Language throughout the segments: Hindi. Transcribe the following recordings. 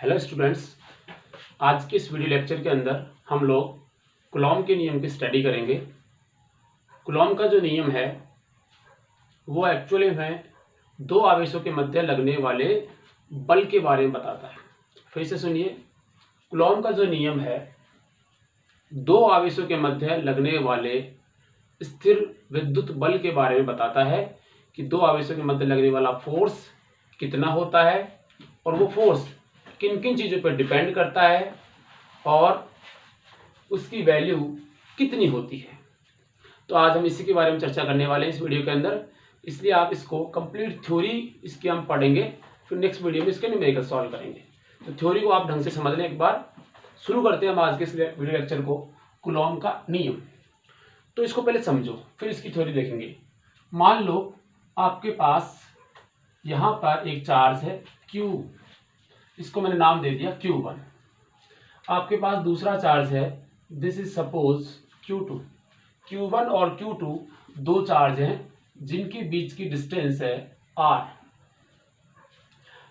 हेलो स्टूडेंट्स, आज के इस वीडियो लेक्चर के अंदर हम लोग कूलॉम के नियम की स्टडी करेंगे। कूलॉम का जो नियम है वो एक्चुअली में दो आवेशों के मध्य लगने वाले बल के बारे में बताता है। फिर से सुनिए, कूलॉम का जो नियम है दो आवेशों के मध्य लगने वाले स्थिर विद्युत बल के बारे में बताता है कि दो आवेशों के मध्य लगने वाला फोर्स कितना होता है और वो फोर्स किन किन चीज़ों पर डिपेंड करता है और उसकी वैल्यू कितनी होती है। तो आज हम इसी के बारे में चर्चा करने वाले हैं इस वीडियो के अंदर, इसलिए आप इसको कंप्लीट थ्योरी इसकी हम पढ़ेंगे, फिर नेक्स्ट वीडियो में इसके न्यूमेरिकल सॉल्व करेंगे। तो थ्योरी को आप ढंग से समझ लें। एक बार शुरू करते हैं हम आज के इस वीडियो लेक्चर को, कूलॉम का नियम। तो इसको पहले समझो, फिर इसकी थ्योरी देखेंगे। मान लो आपके पास यहाँ पर एक चार्ज है Q, इसको मैंने नाम दे दिया Q1। आपके पास दूसरा चार्ज है, this is suppose Q2। Q1 और Q2 दो चार्ज हैं जिनके बीच की डिस्टेंस है R।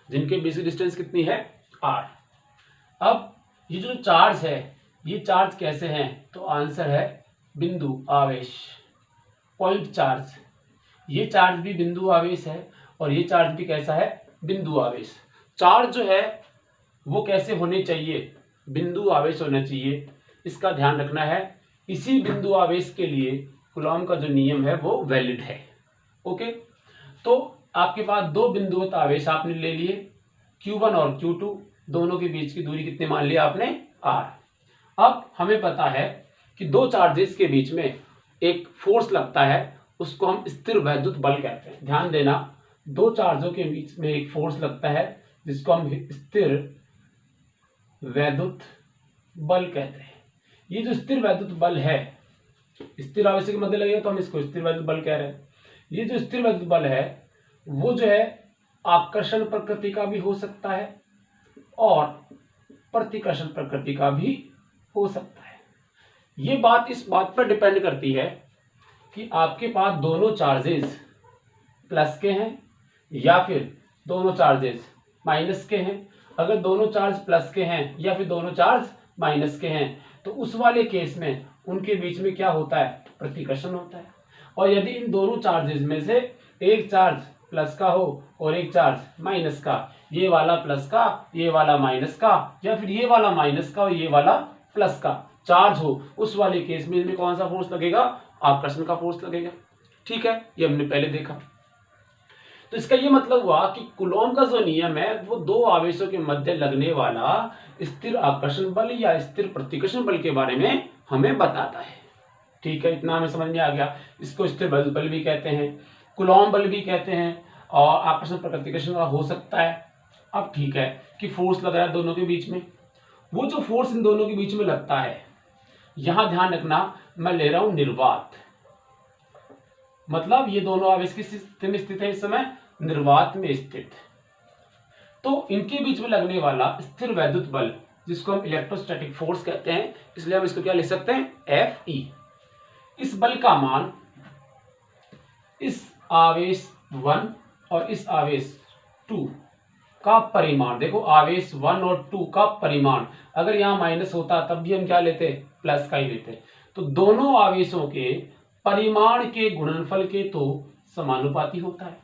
जिनके बीच की डिस्टेंस कितनी है? R। अब ये जो चार्ज है ये चार्ज कैसे हैं? तो आंसर है बिंदु आवेश, पॉइंट चार्ज। ये चार्ज भी बिंदु आवेश है और ये चार्ज भी कैसा है? बिंदु आवेश। चार्ज जो है वो कैसे होने चाहिए? बिंदु आवेश होना चाहिए, इसका ध्यान रखना है। इसी बिंदु आवेश के लिए कूलॉम का जो नियम है वो वैलिड है। ओके, तो आपके पास दो बिंदुवत आवेश आपने ले लिए, Q1 और Q2, दोनों के बीच की दूरी कितनी मान लिया आपने? R। अब हमें पता है कि दो चार्जेस के बीच में एक फोर्स लगता है, उसको हम स्थिर वैद्युत बल कहते हैं। ध्यान देना, दो चार्जों के बीच में एक फोर्स लगता है जिसको हम स्थिर वैद्युत बल कहते हैं। ये जो स्थिर वैद्युत बल है, स्थिर आवेश के मध्य लगेगा तो हम इसको स्थिर वैद्युत बल कह रहे हैं। ये जो स्थिर वैद्युत बल है वो जो है आकर्षण प्रकृति का भी हो सकता है और प्रतिकर्षण प्रकृति का भी हो सकता है। ये बात इस बात पर डिपेंड करती है कि आपके पास दोनों चार्जेस प्लस के हैं या फिर दोनों चार्जेस माइनस के हैं। अगर दोनों चार्ज प्लस के हैं या फिर दोनों चार्ज माइनस के हैं तो उस वाले केस में उनके बीच में क्या होता है? प्रतिकर्षण होता है। और यदि इन दोनों चार्जेस में से एक चार्ज प्लस का हो और एक चार्ज माइनस का, ये वाला प्लस का ये वाला माइनस का, या फिर ये वाला माइनस का और ये वाला प्लस का चार्ज हो, उस वाले केस में इनमें कौन सा फोर्स लगेगा? आकर्षण का फोर्स लगेगा। ठीक है, ये हमने पहले देखा। तो इसका ये मतलब हुआ कि कूलॉम का जो नियम है वो दो आवेशों के मध्य लगने वाला स्थिर आकर्षण बल या स्थिर प्रतिकर्षण बल के बारे में हमें बताता है। ठीक है, इतना हमें समझ में आ गया। इसको स्थिर बल भी कहते हैं, कूलॉम बल भी कहते हैं और आकर्षण प्रतिकर्षण हो सकता है। अब ठीक है कि फोर्स लग रहा है दोनों के बीच में, वो जो फोर्स इन दोनों के बीच में लगता है, यहां ध्यान रखना मैं ले रहा हूं निर्वात, मतलब ये दोनों आवेश किस स्थिति में स्थित है इस समय? निर्वात में स्थित। तो इनके बीच में लगने वाला स्थिर वैद्युत बल जिसको हम इलेक्ट्रोस्टैटिक फोर्स कहते हैं, इसलिए हम इसको क्या लिख सकते हैं? Fe। इस बल का मान इस आवेश 1 और इस आवेश 2 का परिमाण, देखो आवेश 1 और 2 का परिमाण, अगर यहाँ माइनस होता तब भी हम क्या लेते? प्लस का ही लेते। तो दोनों आवेशों के परिमाण के गुणनफल के तो समानुपाती होता है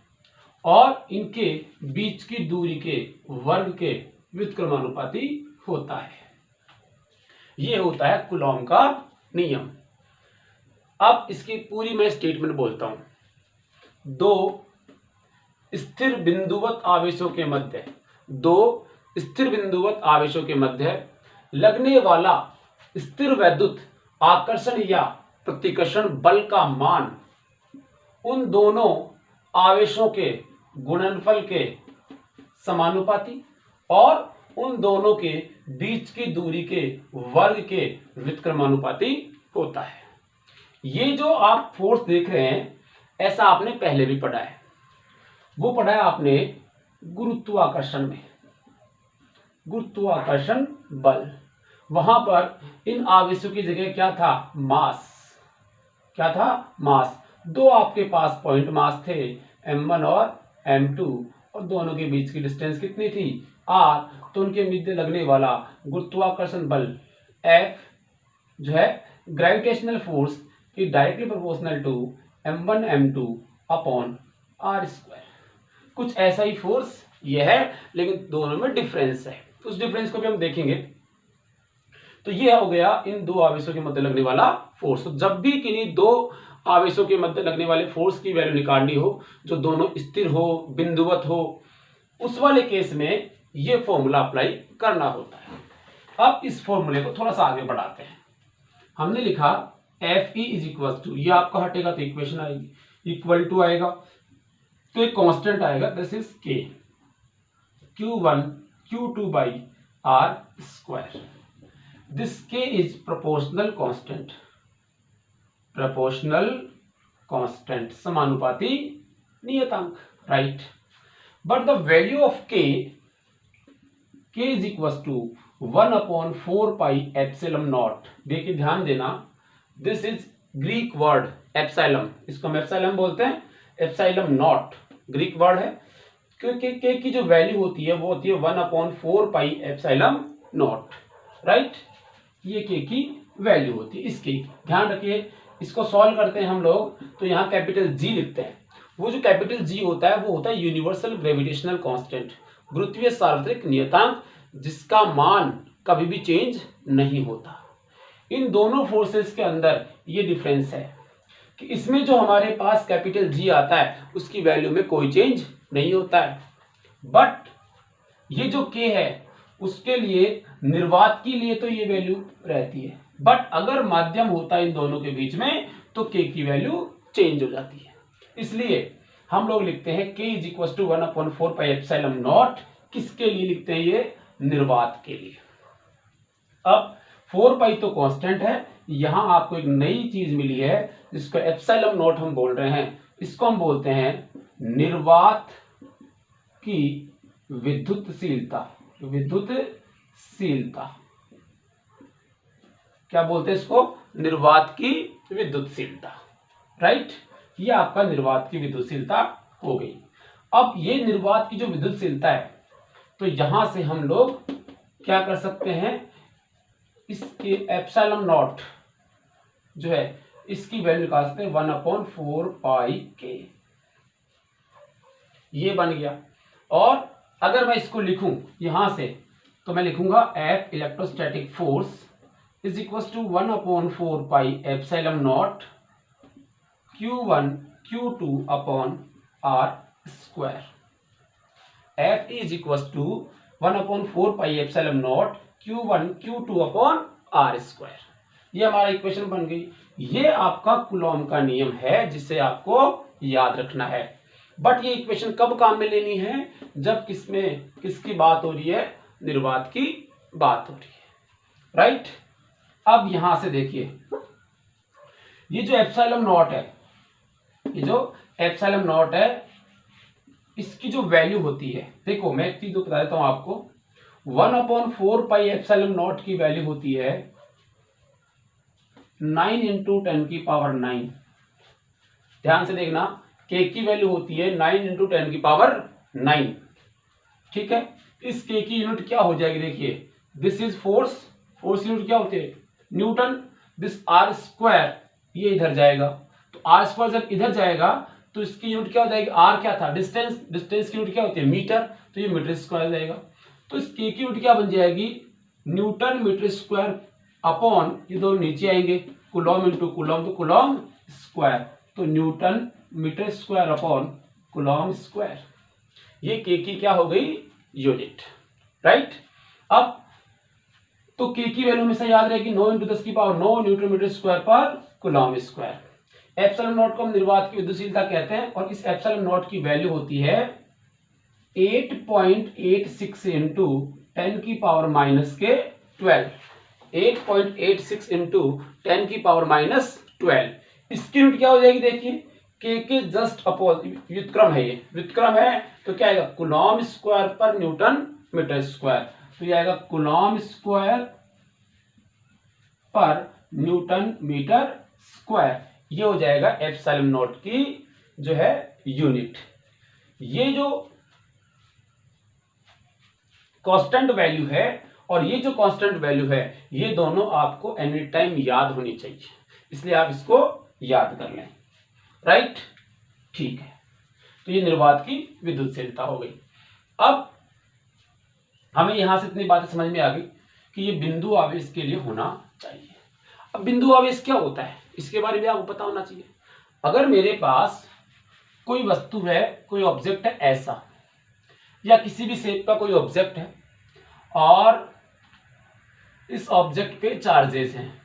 और इनके बीच की दूरी के वर्ग के व्युत्क्रमानुपाती होता है। यह होता है कूलॉम का नियम। अब इसकी पूरी मैं स्टेटमेंट बोलता हूं। दो स्थिर बिंदुवत आवेशों के मध्य, दो स्थिर बिंदुवत आवेशों के मध्य लगने वाला स्थिर वैद्युत आकर्षण या प्रतिकर्षण बल का मान उन दोनों आवेशों के गुणनफल के समानुपाती और उन दोनों के बीच की दूरी के वर्ग के व्युत्क्रमानुपाती होता है। ये जो आप फोर्स देख रहे हैं ऐसा आपने पहले भी पढ़ा है, वो पढ़ा है आपने गुरुत्वाकर्षण में, गुरुत्वाकर्षण बल। वहां पर इन आवेशों की जगह क्या था? मास। क्या था? मास। दो आपके पास पॉइंट मास थे, M1 और M2, और दोनों के बीच की डिस्टेंस कितनी थी? R। तो उनके मध्य लगने वाला गुरुत्वाकर्षण बल F जो है gravitational force is directly proportional to m1 m2 upon r square. कुछ ऐसा ही फोर्स ये है, लेकिन दोनों में डिफरेंस है, उस डिफरेंस को भी हम देखेंगे। तो ये हो गया इन दो आवेशों के मध्य लगने वाला फोर्स। तो जब भी किन्हीं दो आवेशों के मध्य लगने वाले फोर्स की वैल्यू निकालनी हो, जो दोनों स्थिर हो, बिंदुवत हो, उस वाले केस में ये फॉर्मूला अप्लाई करना होता है। अब इस फॉर्मूले को थोड़ा सा आगे बढ़ाते हैं। हमने लिखा Fe इज इक्वल टू, ये आपका हटेगा तो इक्वेशन आएगी, इक्वल टू आएगा तो एक कांस्टेंट आएगा, this is K, Q1 Q2 by R square. This K is proportional constant, proportional constant समानुपाती नियतांक, right. But the value of K is equal to 1/4 pi epsilon naught. देखिए ध्यान देना, this is Greek word epsilon, इसको हम एप्सिलॉन बोलते हैं, एप्सिलॉन नॉट ग्रीक वर्ड है, क्योंकि K की जो वैल्यू होती है वो होती है 1/4 पाई एप्सिलॉन नॉट, राइट। ये K की वैल्यू होती है इसकी, ध्यान रखिए। इसको सॉल्व करते हैं हम लोग तो यहाँ कैपिटल G लिखते हैं। वो जो कैपिटल G होता है वो होता है यूनिवर्सल ग्रेविटेशनल कांस्टेंट, गुरुत्वीय सार्वत्रिक नियतांक, जिसका मान कभी भी चेंज नहीं होता। इन दोनों फोर्सेस के अंदर ये डिफरेंस है कि इसमें जो हमारे पास कैपिटल G आता है उसकी वैल्यू में कोई चेंज नहीं होता है, बट ये जो K है उसके लिए निर्वात के लिए तो ये वैल्यू रहती है, बट अगर माध्यम होता है इन दोनों के बीच में तो K की वैल्यू चेंज हो जाती है। इसलिए हम लोग लिखते हैं K is equal to 1/4 pi epsilon naught. किसके लिए लिखते हैं? ये निर्वात के लिए। अब 4 पाई तो कांस्टेंट है, यहां आपको एक नई चीज मिली है जिसको एप्सिलॉन नॉट हम बोल रहे हैं, इसको हम बोलते हैं निर्वात की विद्युतशीलता। विद्युतशीलता क्या बोलते हैं इसको? निर्वात की विद्युतशीलता, राइट। ये आपका निर्वात की विद्युतशीलता हो गई। अब ये निर्वात की जो विद्युतशीलता है तो यहां से हम लोग क्या कर सकते हैं, इसके एप्सिलॉन नॉट जो है इसकी वैल्यू निकाल सकते हैं 1/4 पाई K, ये बन गया। और अगर मैं इसको लिखूं यहां से तो मैं लिखूंगा F electrostatic force is equal to 1/4 pi epsilon naught Q1 Q2 upon R square. F is equal to 1/4 pi epsilon naught Q1 Q2 upon R square. ये हमारा इक्वेशन बन गई। ये आपका कूलॉम का नियम है जिसे आपको याद रखना है। बट ये इक्वेशन कब काम में लेनी है? जब किसकी बात हो रही है? निर्वात की बात हो रही है, राइट। अब यहां से देखिए ये जो एप्सिलॉन नॉट है, ये जो एप्सिलॉन नॉट है इसकी जो वैल्यू होती है, देखो मैं एक चीज तो बता देता हूं आपको, 1/4 पाई एप्सिलॉन नॉट की वैल्यू होती है 9 × 10⁹। ध्यान से देखना, K की वैल्यू होती है 9 × 10⁹, ठीक है। इस K की यूनिट क्या हो जाएगी? देखिए this is force, force unit क्या होती है? न्यूटन। दिस R स्क्वायर ये इधर जाएगा, तो R स्क्वायर जब इधर जाएगा तो इसकी यूनिट क्या हो जाएगी? R क्या था? डिस्टेंस। डिस्टेंस की यूनिट क्या होती है? मीटर, तो ये मीटर स्क्वायर जाएगा। तो इस K की यूनिट क्या बन जाएगी? न्यूटन मीटर स्क्वायर अपॉन, ये दोनों नीचे आएंगे, कूलॉम इंटू कूलॉम, तो कूलॉम स्क्वायर, तो newton metre square upon coulomb square. ये K की क्या हो गई? Unit, right. अब तो K की वैल्यू हमेशा याद रहेगी 9 × 10⁹ न्यूटन मीटर स्क्वायर पर कूलॉम स्क्वायर। एप्सिलॉन नॉट को हम निर्वात की विद्युतशीलता कहते हैं और इस एप्सिलॉन नॉट की वैल्यू होती है 8.86 इंटू 10⁻⁻12। 8.86 इंटू 10⁻⁻12। इसकी यूनिट क्या हो जाएगी? देखिए K के जस्ट अपोजिट व्युत्क्रम है, ये व्युत्क्रम है तो क्या आएगा? कूलॉम स्क्वायर पर न्यूटन मीटर स्क्वायर, तो ये आएगा कूलॉम स्क्वायर पर न्यूटन मीटर स्क्वायर। ये हो जाएगा एप्सिलॉन नॉट की जो है यूनिट। ये जो कांस्टेंट वैल्यू है और ये जो कांस्टेंट वैल्यू है ये दोनों आपको एनी टाइम याद होनी चाहिए, इसलिए आप इसको याद कर लें। राइट, ठीक है। तो ये निर्वात की विद्युतशीलता हो गई। अब हमें यहां से इतनी बातें समझ में आ गई कि ये बिंदु आवेश के लिए होना चाहिए। अब बिंदु आवेश क्या होता है इसके बारे में आपको पता होना चाहिए। अगर मेरे पास कोई वस्तु है, कोई ऑब्जेक्ट है ऐसा, या किसी भी शेप का कोई ऑब्जेक्ट है और इस ऑब्जेक्ट पे चार्जेस हैं,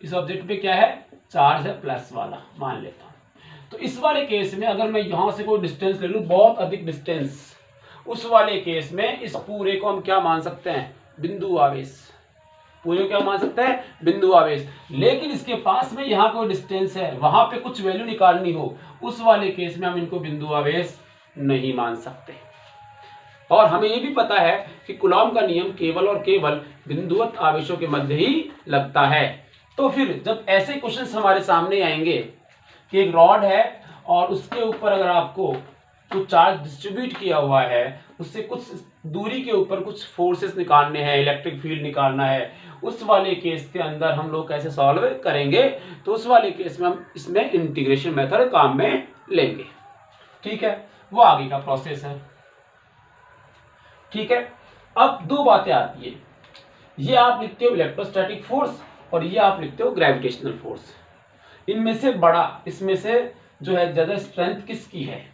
इस ऑब्जेक्ट पे क्या है, चार्ज है प्लस वाला मान लेता हूं। तो इस वाले केस में अगर मैं यहां से कोई डिस्टेंस ले लूं, बहुत अधिक डिस्टेंस, उस वाले केस में इस पूरे को हम क्या मान सकते हैं, बिंदु आवेश। पूरे को क्या मान सकते हैं, बिंदु आवेश। लेकिन इसके पास में यहाँ कोई डिस्टेंस है, वहां पे कुछ वैल्यू निकालनी हो, उस वाले केस में हम इनको बिंदु आवेश नहीं मान सकते। और हमें ये भी पता है कि कूलॉम का नियम केवल और केवल बिंदुवत आवेशों के मध्य ही लगता है। तो फिर जब ऐसे क्वेश्चन हमारे सामने आएंगे कि एक रॉड है और उसके ऊपर अगर आपको कुछ चार्ज डिस्ट्रीब्यूट किया हुआ है, उससे कुछ दूरी के ऊपर कुछ फोर्सेस निकालने हैं, इलेक्ट्रिक फील्ड निकालना है, उस वाले केस के अंदर हम लोग कैसे सॉल्व करेंगे, तो उस वाले केस में हम इसमें इंटीग्रेशन मेथड काम में लेंगे। ठीक है, वो आगे का प्रोसेस है। ठीक है, अब दो बातें आती है, ये आप लिखते हो इलेक्ट्रोस्टैटिक फोर्स और ये आप लिखते हो ग्रेविटेशनल फोर्स। इनमें से बड़ा, इसमें से जो है ज्यादा स्ट्रेंथ किसकी है।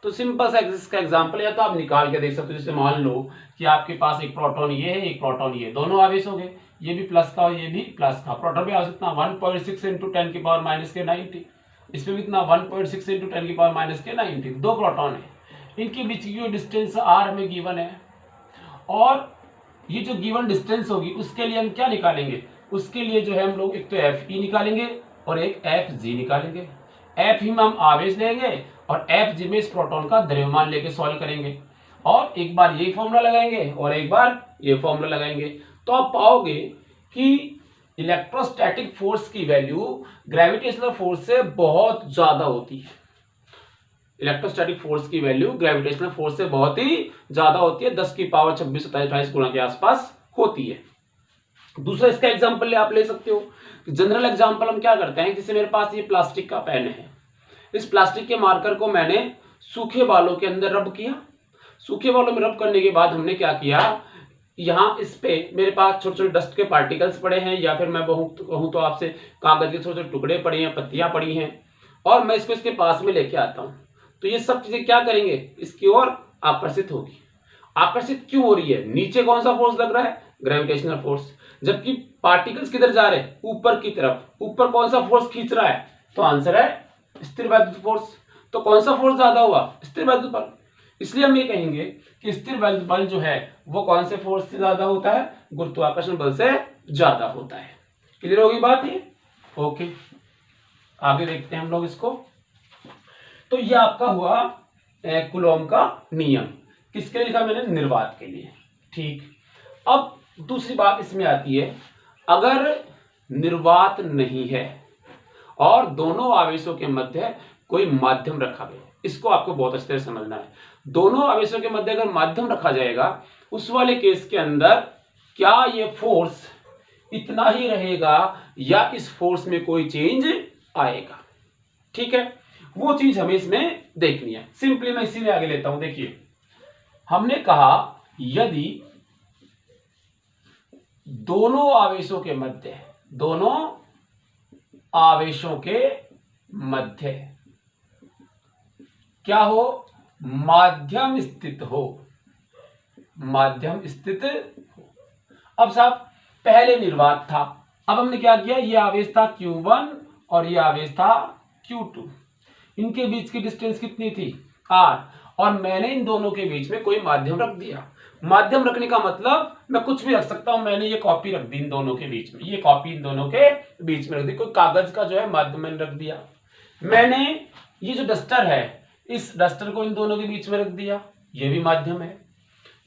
तो सिंपल सा इसका एग्जांपल या तो आप निकाल के देख सकते हो। जैसे मान लो कि आपके पास एक प्रोटॉन ये है, एक प्रोटॉन ये, दोनों आवेश हो गए, ये भी प्लस का और ये भी प्लस का। प्रोटॉन पे आवेश कितना 1.6 × 10⁻⁻90, इसमें कितना 1.6 × 10⁻⁻90। दो प्रोटॉन है, इनके बीच की जो डिस्टेंस r हमें गिवन है, और ये जो गिवन डिस्टेंस होगी उसके लिए हम क्या निकालेंगे, उसके लिए जो है हम लोग एक तो Fe निकालेंगे और एक Fg निकालेंगे। Fe में हम आवेश लेंगे और Fg में इस प्रोटॉन का द्रव्यमान लेके सॉल्व करेंगे, और एक बार ये फॉर्मूला लगाएंगे और एक बार ये फॉर्मूला लगाएंगे। तो आप पाओगे कि इलेक्ट्रोस्टैटिक फोर्स की वैल्यू ग्रेविटेशनल फोर्स से बहुत ज्यादा होती है। इलेक्ट्रोस्टैटिक फोर्स की वैल्यू ग्रेविटेशनल फोर्स से बहुत ही ज्यादा होती है, 10 की पावर 26 27 28 गुना के आसपास होती है। दूसरा इसका एग्जांपल आप ले सकते हो। जनरल एग्जांपल हम क्या करते हैं, जैसे मेरे पास ये प्लास्टिक का पेन है, इस प्लास्टिक के मार्कर को मैंने सूखे बालों के अंदर रब किया। सूखे बालों में रब करने के बाद हमने क्या किया, यहाँ इस पे मेरे पास छोटे छोटे डस्ट के पार्टिकल्स पड़े हैं, या फिर मैं कहूँ तो आपसे कागज के छोटे छोटे टुकड़े पड़े हैं, पत्तियां पड़ी हैं, और मैं इसको इसके पास में लेके आता हूँ। तो ये सब चीजें क्या करेंगे, इसकी ओर आकर्षित होगी। आकर्षित क्यों हो रही है, नीचे कौन सा फोर्स लग रहा है, ग्रेविटेशनल फोर्स, जबकि पार्टिकल्स किधर जा रहे हैं, ऊपर की तरफ। ऊपर कौन सा फोर्स खींच रहा है, तो आंसर है स्थिर वैद्युत फोर्स। तो कौन सा फोर्स ज्यादा हुआ, स्थिर वैद्युत बल। इसलिए हम ये कहेंगे कि स्थिर वैद्युत बल जो है वो कौन से फोर्स से ज्यादा होता है, गुरुत्वाकर्षण बल से ज्यादा होता है। क्लियर होगी बात ये, ओके। आगे देखते हैं हम लोग इसको। तो ये आपका हुआ कूलॉम का नियम, किसके लिए लिखा मैंने, निर्वात के लिए। ठीक, अब दूसरी बात इसमें आती है, अगर निर्वात नहीं है और दोनों आवेशों के मध्य कोई माध्यम रखा गया, इसको आपको बहुत अच्छे से समझना है। दोनों आवेशों के मध्य अगर माध्यम रखा जाएगा, उस वाले केस के अंदर क्या ये फोर्स इतना ही रहेगा या इस फोर्स में कोई चेंज आएगा। ठीक है, वो चीज हमें इसमें देखनी है। सिंपली मैं इसी में आगे लेता हूं। देखिए, हमने कहा यदि दोनों आवेशों के मध्य, दोनों आवेशों के मध्य क्या हो, माध्यम स्थित हो, माध्यम स्थित हो। अब साहब पहले निर्वात था, अब हमने क्या किया, ये आवेश था Q1 और ये आवेश था Q2, इनके बीच की डिस्टेंस कितनी थी, r, और मैंने इन दोनों के बीच में कोई माध्यम रख दिया। माध्यम रखने का मतलब मैं कुछ भी रख सकता हूं, मैंने ये कॉपी रख दी इन दोनों के बीच में, ये कॉपी इन दोनों के बीच में रख दी, कोई कागज का जो है माध्यम मैंने रख दिया। मैंने ये जो डस्टर है, इस डस्टर को इन दोनों के बीच में रख दिया, ये भी माध्यम है।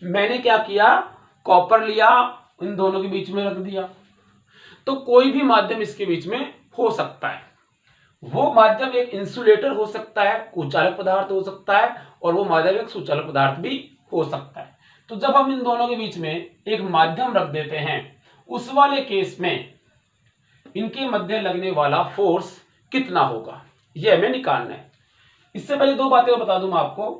मैंने क्या किया, कॉपर लिया, इन दोनों के बीच में रख दिया। तो कोई भी माध्यम इसके बीच में हो सकता है। वो माध्यम एक इंसुलेटर हो सकता है, कुचालक पदार्थ हो सकता है, और वो माध्यम एक सुचालक पदार्थ भी हो सकता है। तो जब हम इन दोनों के बीच में एक माध्यम रख देते हैं, उस वाले केस में इनके मध्य लगने वाला फोर्स कितना होगा, ये हमें निकालना है। इससे पहले दो बातें और बता दूं मैं आपको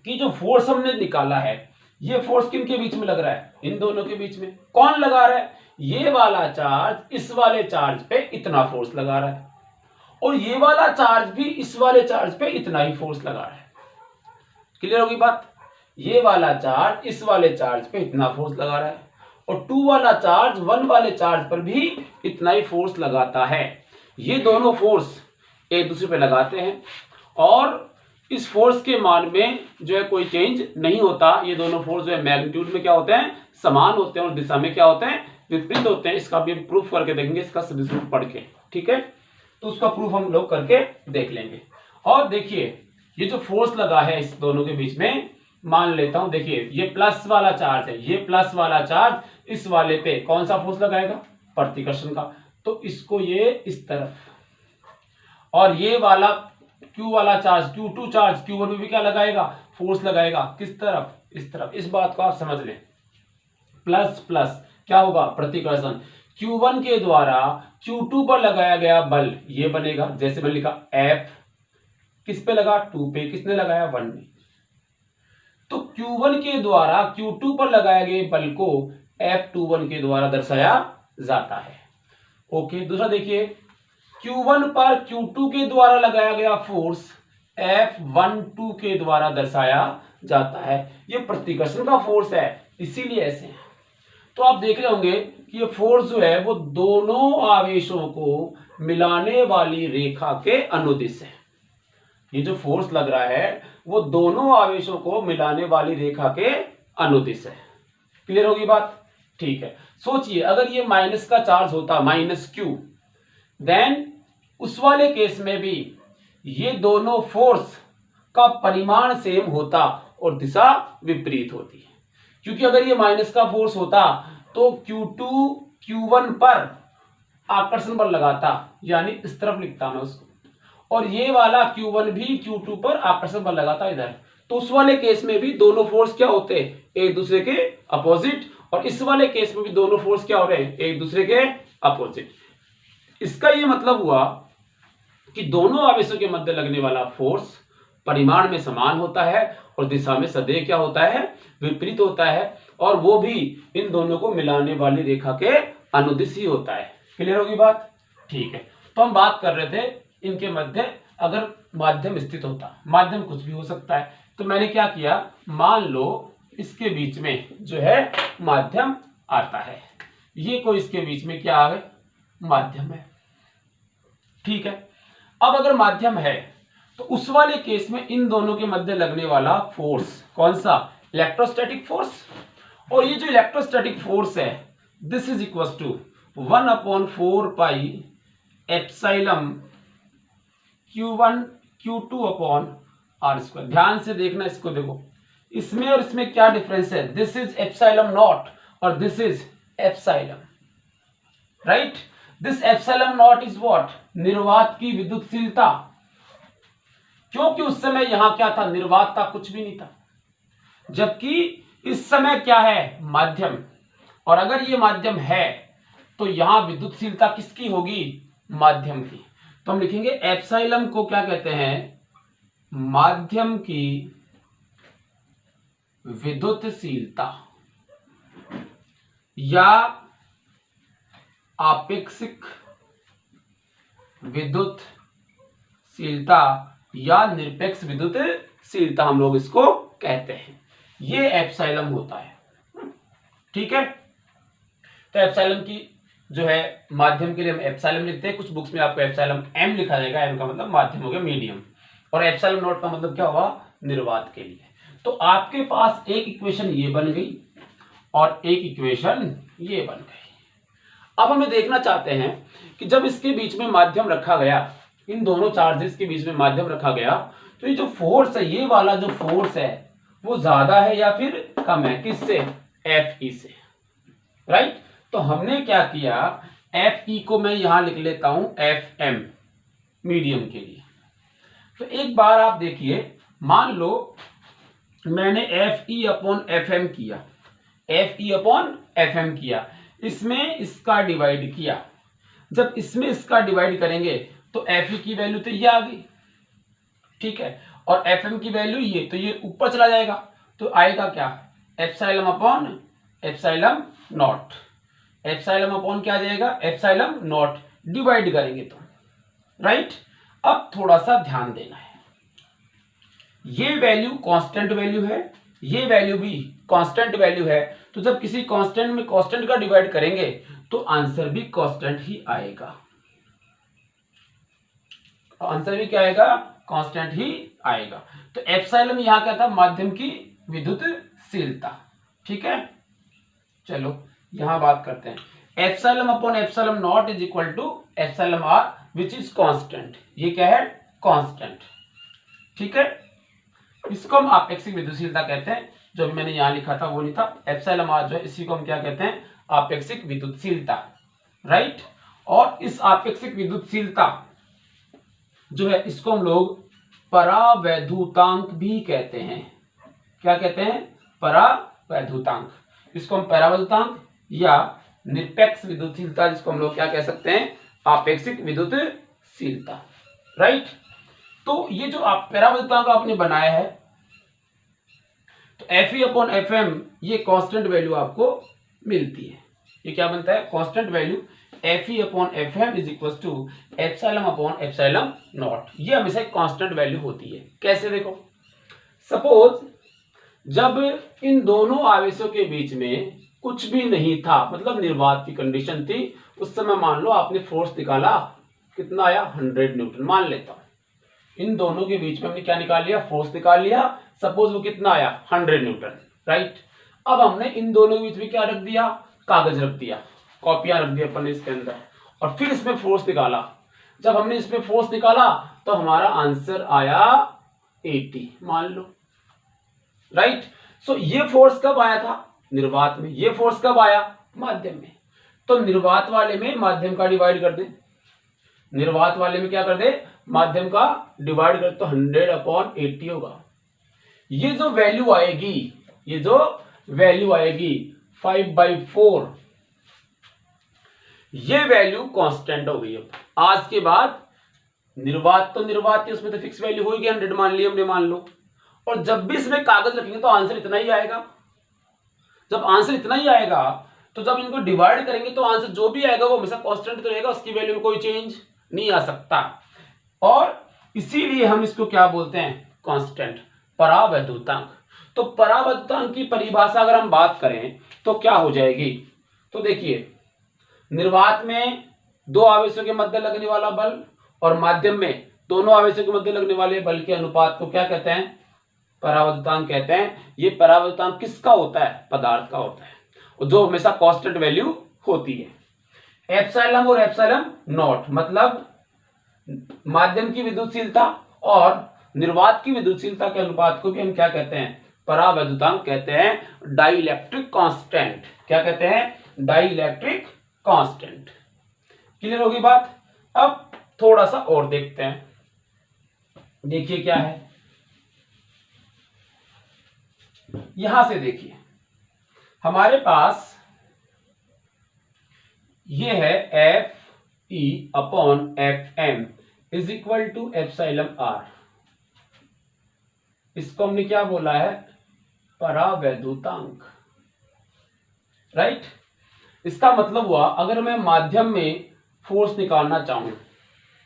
कि जो फोर्स हमने निकाला है, ये फोर्स किन के बीच में लग रहा है, इन दोनों के बीच में। कौन लगा रहा है, ये वाला चार्ज इस वाले चार्ज पे इतना फोर्स लगा रहा है, और ये वाला चार्ज भी इस वाले चार्ज पे इतना ही फोर्स लगा रहा है। क्लियर होगी बात, ये वाला चार्ज इस वाले चार्ज पे इतना फोर्स लगा रहा है, और 2 वाला चार्ज 1 वाले चार्ज पर भी इतना ही फोर्स लगाता है। ये दोनों फोर्स एक दूसरे पे लगाते हैं, और इस फोर्स के मान में जो है कोई चेंज नहीं होता। ये दोनों फोर्स जो है मैग्नीट्यूड में क्या होते हैं, समान होते हैं, और दिशा में क्या होते हैं, विपरीत होते हैं। इसका भी हम प्रूफ करके देखेंगे, इसका सब्स्टिट्यूट पढ़ के, ठीक है। तो उसका प्रूफ हम लोग करके देख लेंगे। और देखिए ये जो फोर्स लगा है इस दोनों के बीच में, मान लेता हूं, देखिए ये प्लस वाला चार्ज है, ये प्लस वाला चार्ज इस वाले पे कौन सा फोर्स लगाएगा, प्रतिकर्षण का। तो इसको ये इस तरफ, और ये वाला Q वाला चार्ज Q2 चार्ज Q1 में भी क्या लगाएगा, फोर्स लगाएगा, किस तरफ, इस तरफ। इस बात को आप समझ लें, प्लस प्लस क्या होगा, प्रतिकर्षण। Q1 के द्वारा Q2 पर लगाया गया बल ये बनेगा, जैसे मैंने लिखा F किस पे लगा, 2 पे, किसने लगाया, 1 ने। तो Q1 के द्वारा Q2 पर लगाए गए बल को F21 के द्वारा दर्शाया जाता है। ओके, दूसरा देखिए, Q1 पर Q2 के द्वारा लगाया गया फोर्स F12 के द्वारा दर्शाया जाता है। ये प्रतिकर्षण का फोर्स है, इसीलिए ऐसे है। तो आप देख रहे होंगे कि ये फोर्स जो है वो दोनों आवेशों को मिलाने वाली रेखा के अनुदिश है। ये जो फोर्स लग रहा है वो दोनों आवेशों को मिलाने वाली रेखा के अनुदिश है। क्लियर होगी बात, ठीक है। सोचिए अगर ये माइनस का चार्ज होता, -Q, देन उस वाले केस में भी ये दोनों फोर्स का परिमाण सेम होता और दिशा विपरीत होती। क्योंकि अगर ये माइनस का फोर्स होता तो Q2 Q1 पर आकर्षण बल लगाता, यानी इस तरफ लिखता मैं उसको, और ये वाला Q1 भी Q2 पर आकर्षण बल लगाता इधर। तो उस वाले केस में भी दोनों फोर्स क्या होते, एक दूसरे के अपोजिट, और इस वाले केस में भी दोनों फोर्स क्या हो रहे हैं, एक दूसरे के अपोजिट। इसका ये मतलब हुआ कि दोनों आवेशों के मध्य लगने वाला फोर्स परिमाण में समान होता है और दिशा में सदैव क्या होता है, विपरीत होता है, और वो भी इन दोनों को मिलाने वाली रेखा के अनुदिश ही होता है। क्लियर होगी बात, ठीक है। तो हम बात कर रहे थे इनके मध्य अगर माध्यम स्थित होता, माध्यम कुछ भी हो सकता है। तो मैंने क्या किया, मान लो इसके बीच में जो है माध्यम आता है, ये कोई इसके बीच में क्या आ गए, माध्यम है, ठीक है। अब अगर माध्यम है तो उस वाले केस में इन दोनों के मध्य लगने वाला फोर्स कौन सा, इलेक्ट्रोस्टैटिक फोर्स। और ये जो इलेक्ट्रोस्टैटिक फोर्स है, this is equal to 1/4 pi epsilon Q1 Q2 upon R²। ध्यान से देखना इसको, देखो इसमें और इसमें क्या डिफरेंस है, दिस इज एप्सिलॉन नॉट और this is epsilon, right. This epsilon naught is what, निर्वात की विद्युतशीलता, क्योंकि उस समय यहां क्या था, निर्वात था, कुछ भी नहीं था। जबकि इस समय क्या है, माध्यम, और अगर ये माध्यम है तो यहां विद्युतशीलता किसकी होगी, माध्यम की। तो हम लिखेंगे एप्सिलॉन को क्या कहते हैं, माध्यम की विद्युतशीलता या आपेक्षिक विद्युतशीलता या निरपेक्ष विद्युतशीलता हम लोग इसको कहते हैं। ये एप्सिलॉन होता है, ठीक है। तो एप्सिलॉन की जो है माध्यम के लिए हम एप्सिलॉन लिखते हैं, कुछ बुक्स में आपको एप्सिलॉन m लिखा जाएगा, m का मतलब माध्यम हो गया, मीडियम, और एप्सिलॉन नॉट का मतलब क्या हुआ, निर्वात के लिए। तो आपके पास एक इक्वेशन ये बन गई और एक इक्वेशन ये बन गई। अब हमें देखना चाहते हैं कि जब इसके बीच में माध्यम रखा गया, इन दोनों चार्जेस के बीच में माध्यम रखा गया, तो ये जो फोर्स है, ये वाला जो फोर्स है वो ज्यादा है या फिर कम है, किससे, Fe से, राइट। तो हमने क्या किया, Fe को मैं यहां लिख लेता हूं Fm, मीडियम के लिए। तो एक बार आप देखिए, मान लो मैंने एफ ई अपॉन एफ एम किया, एफ ई अपॉन एफ एम किया, इसमें इसका डिवाइड किया। जब इसमें इसका डिवाइड करेंगे तो एफ ई की वैल्यू तो ये आ गई, ठीक है, और एफ एम की वैल्यू ये, तो ये ऊपर चला जाएगा, तो आएगा क्या, epsilon upon epsilon not, epsilon upon क्या आ जाएगा, एप्सिलॉन नॉट, डिवाइड करेंगे तो, राइट। अब थोड़ा सा ध्यान देना है, ये वैल्यू कांस्टेंट वैल्यू है, ये वैल्यू भी कांस्टेंट वैल्यू है, तो जब किसी कांस्टेंट में कांस्टेंट का डिवाइड करेंगे तो आंसर भी कांस्टेंट ही आएगा, आंसर भी क्या आएगा, कांस्टेंट ही आएगा। तो एप्सिलॉन यहां क्या था, माध्यम की विद्युतशीलता, ठीक है। चलो यहां बात करते हैं, epsilon upon epsilon naught is equal to epsilon r which is constant, ये क्या है, कांस्टेंट, ठीक है। इसको हम आपेक्षिक विद्युतशीलता कहते हैं, जो मैंने यहां लिखा था वो नहीं था, एप्सिलॉन आर जो है इसी को हम क्या कहते हैं, आपेक्षिक विद्युतशीलता, राइट। और इस आपेक्षिक विद्युतशीलता जो है इसको हम लोग परावैद्युतांक भी कहते हैं, क्या कहते हैं, परावैद्युतांक, इसको हम परावैद्युतांक या निरपेक्ष विद्युतशीलता, जिसको हम लोग क्या कह सकते हैं, आपेक्षिक विद्युतशीलता, राइट। तो ये जो आप परावैद्युतांक आपने बनाया है, तो एफ ई अपॉन एफ एम ये कांस्टेंट वैल्यू आपको मिलती है, ये क्या बनता है, constant value F E upon F m is equal to epsilon upon epsilon naught, ये हमेशा एक कांस्टेंट वैल्यू होती है। कैसे, देखो सपोज जब इन दोनों आवेशों के बीच में कुछ भी नहीं था, मतलब निर्वात की कंडीशन थी, उस समय मान लो आपने फोर्स निकाला, कितना आया, 100 न्यूटन मान लेता हूं, इन दोनों के बीच में हमने क्या निकाल लिया, फोर्स निकाल लिया, सपोज वो कितना आया, 100 न्यूटन, राइट। अब हमने इन दोनों के बीच में क्या रख दिया, कागज रख दिया, कॉपियां रख दी अपन ने इसके अंदर, और फिर इसमें फोर्स निकाला। जब हमने इसमें फोर्स निकाला तो हमारा आंसर आया 80 मान लो, राइट। सो ये फोर्स कब आया था, निर्वात में, ये फोर्स कब आया, माध्यम में। तो निर्वात वाले में माध्यम का डिवाइड कर दे, निर्वात वाले में क्या कर दे, माध्यम का डिवाइड कर, तो 100 अपॉन 80 होगा। ये जो वैल्यू आएगी, ये जो वैल्यू आएगी 5/4, ये वैल्यू कांस्टेंट हो गई। अब आज के बाद निर्वात तो निर्वात है, उसमें तो फिक्स वैल्यू होगी, 100 मान लिया हमने, मान लो, और जब भी इसमें कागज रखेंगे तो आंसर इतना ही आएगा। जब आंसर इतना ही आएगा तो जब इनको डिवाइड करेंगे तो आंसर जो भी आएगा वो हमेशा कांस्टेंट तो रहेगा, उसकी वैल्यू में कोई चेंज नहीं आ सकता, और इसीलिए हम इसको क्या बोलते हैं, कांस्टेंट, परावैद्युतांक। तो परावैद्युतांक की परिभाषा अगर हम बात करें तो क्या हो जाएगी, तो देखिए निर्वात में दो आवेशों के मध्य लगने वाला बल और माध्यम में दोनों आवेशों के मध्य लगने वाले बल के अनुपात को क्या कहते हैं, परावैद्युतांक कहते हैं। ये परावैद्युतांक किसका होता है, पदार्थ का होता है, और जो हमेशा कांस्टेंट वैल्यू होती है। एप्सिलॉन और एप्सिलॉन नॉट मतलब माध्यम की विद्युतशीलता और निर्वात की विद्युतशीलता के अनुपात को भी हम क्या कहते हैं, परावैद्युतांक कहते हैं, डाइलेक्ट्रिक कांस्टेंट, क्या कहते हैं, डाइलेक्ट्रिक कांस्टेंट। क्लियर होगी बात। अब थोड़ा सा और देखते हैं, देखिए क्या है, यहां से देखिए हमारे पास ये है F E upon F m is equal to epsilon r, इसको हमने क्या बोला है, परावैद्युतांक, राइट। इसका मतलब हुआ अगर मैं माध्यम में फोर्स निकालना चाहूं,